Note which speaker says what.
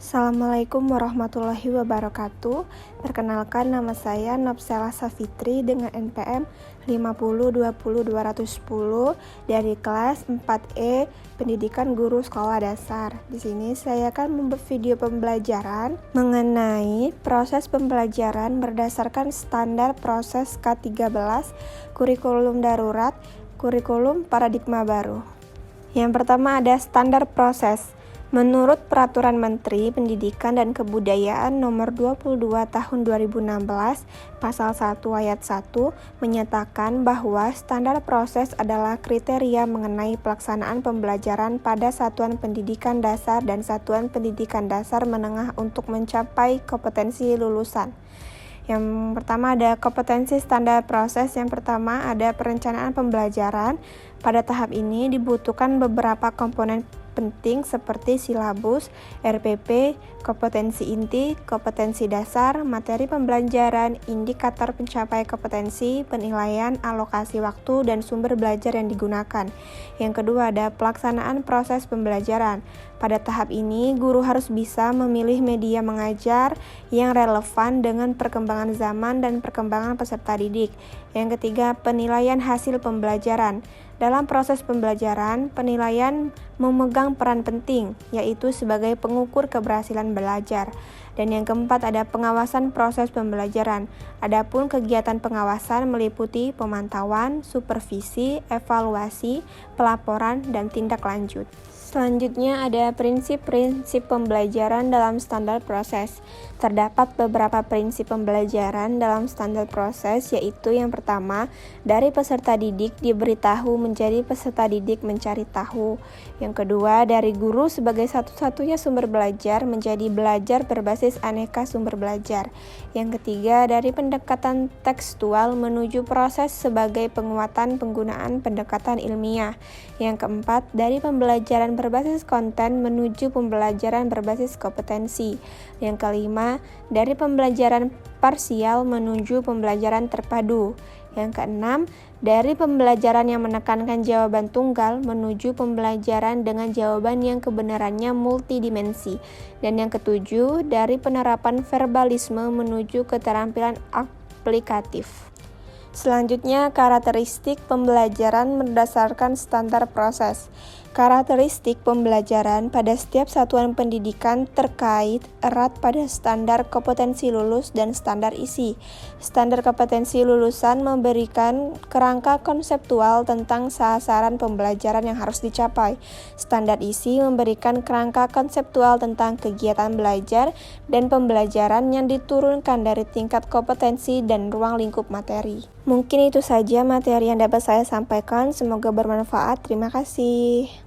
Speaker 1: Assalamualaikum warahmatullahi wabarakatuh. Perkenalkan, nama saya Nopsela Safitri dengan NPM 5020210 dari kelas 4E Pendidikan Guru Sekolah Dasar. Di sini saya akan membuat video pembelajaran mengenai proses pembelajaran berdasarkan standar proses K13 kurikulum darurat, kurikulum paradigma baru. Yang pertama ada standar proses. Menurut Peraturan Menteri Pendidikan dan Kebudayaan Nomor 22 Tahun 2016, Pasal 1 Ayat 1 menyatakan bahwa standar proses adalah kriteria mengenai pelaksanaan pembelajaran pada satuan pendidikan dasar dan satuan pendidikan dasar menengah untuk mencapai kompetensi lulusan. Yang pertama ada kompetensi standar proses. Yang pertama ada perencanaan pembelajaran. Pada tahap ini dibutuhkan beberapa komponen penting seperti silabus, RPP, kompetensi inti, kompetensi dasar, materi pembelajaran, indikator pencapaian kompetensi, penilaian, alokasi waktu, dan sumber belajar yang digunakan. Yang kedua ada pelaksanaan proses pembelajaran. Pada tahap ini, guru harus bisa memilih media mengajar yang relevan dengan perkembangan zaman dan perkembangan peserta didik. Yang ketiga, penilaian hasil pembelajaran. Dalam proses pembelajaran, penilaian memegang peran penting, yaitu sebagai pengukur keberhasilan belajar. Dan yang keempat ada pengawasan proses pembelajaran. Adapun kegiatan pengawasan meliputi pemantauan, supervisi, evaluasi, pelaporan, dan tindak lanjut. Selanjutnya ada prinsip-prinsip pembelajaran dalam standar proses. Terdapat beberapa prinsip pembelajaran dalam standar proses, yaitu yang pertama, dari peserta didik diberitahu menjadi peserta didik mencari tahu. Yang kedua, dari guru sebagai satu-satunya sumber belajar menjadi belajar berbasis aneka sumber belajar. Yang ketiga, dari pendekatan tekstual menuju proses sebagai penguatan penggunaan pendekatan ilmiah. Yang keempat, dari pembelajaran berbasis konten menuju pembelajaran berbasis kompetensi. Yang kelima, dari pembelajaran parsial menuju pembelajaran terpadu. Yang keenam, dari pembelajaran yang menekankan jawaban tunggal menuju pembelajaran dengan jawaban yang kebenarannya multidimensi. Dan yang ketujuh, dari penerapan verbalisme menuju keterampilan aplikatif. Selanjutnya, karakteristik pembelajaran berdasarkan standar proses. Karakteristik pembelajaran pada setiap satuan pendidikan terkait erat pada standar kompetensi lulus dan standar isi. Standar kompetensi lulusan memberikan kerangka konseptual tentang sasaran pembelajaran yang harus dicapai. Standar isi memberikan kerangka konseptual tentang kegiatan belajar dan pembelajaran yang diturunkan dari tingkat kompetensi dan ruang lingkup materi. Mungkin itu saja materi yang dapat saya sampaikan. Semoga bermanfaat. Terima kasih.